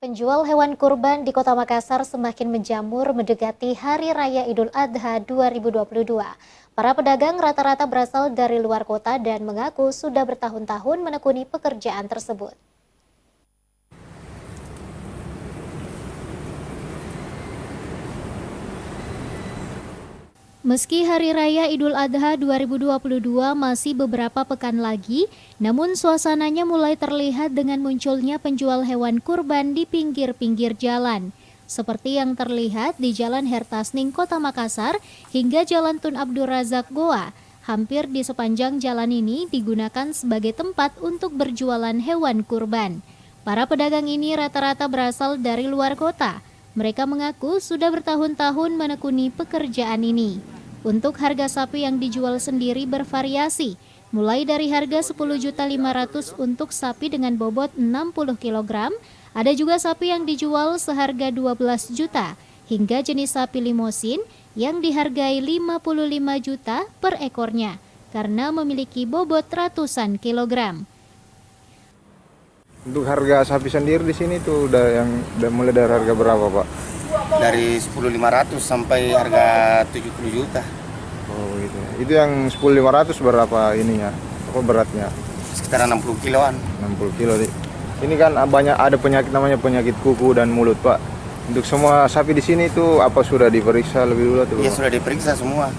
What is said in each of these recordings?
Penjual hewan kurban di Kota Makassar semakin menjamur mendekati Hari Raya Idul Adha 2022. Para pedagang rata-rata berasal dari luar kota dan mengaku sudah bertahun-tahun menekuni pekerjaan tersebut. Meski Hari Raya Idul Adha 2022 masih beberapa pekan lagi, namun suasananya mulai terlihat dengan munculnya penjual hewan kurban di pinggir-pinggir jalan. Seperti yang terlihat di Jalan Hertasning, Kota Makassar, hingga Jalan Tun Abdur Razak Goa. Hampir di sepanjang jalan ini digunakan sebagai tempat untuk berjualan hewan kurban. Para pedagang ini rata-rata berasal dari luar kota. Mereka mengaku sudah bertahun-tahun menekuni pekerjaan ini. Untuk harga sapi yang dijual sendiri bervariasi, mulai dari harga 10.500.000 untuk sapi dengan bobot 60 kg, ada juga sapi yang dijual seharga 12 juta, hingga jenis sapi limosin yang dihargai 55 juta per ekornya, karena memiliki bobot ratusan kilogram. Untuk harga sapi sendiri di sini tuh udah mulai dari harga berapa, Pak? Dari 10.500 sampai harga 70 juta. Oh gitu. Itu yang 10.500 berapa ininya? Apa beratnya? Sekitar 60 kiloan. 60 kilo. Ini kan ada penyakit namanya penyakit kuku dan mulut, Pak. Untuk semua sapi di sini tuh apa sudah diperiksa lebih dulu atau? Iya, sudah diperiksa semua.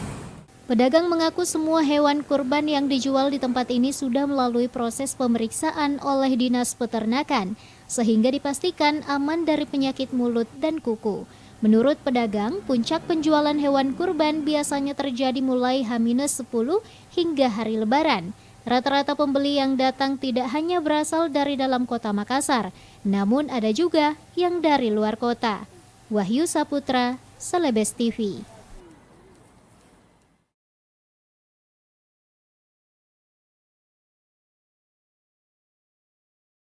Pedagang mengaku semua hewan kurban yang dijual di tempat ini sudah melalui proses pemeriksaan oleh Dinas Peternakan, sehingga dipastikan aman dari penyakit mulut dan kuku. Menurut pedagang, puncak penjualan hewan kurban biasanya terjadi mulai H-10 hingga hari Lebaran. Rata-rata pembeli yang datang tidak hanya berasal dari dalam kota Makassar, namun ada juga yang dari luar kota. Wahyu Saputra, Celebes TV.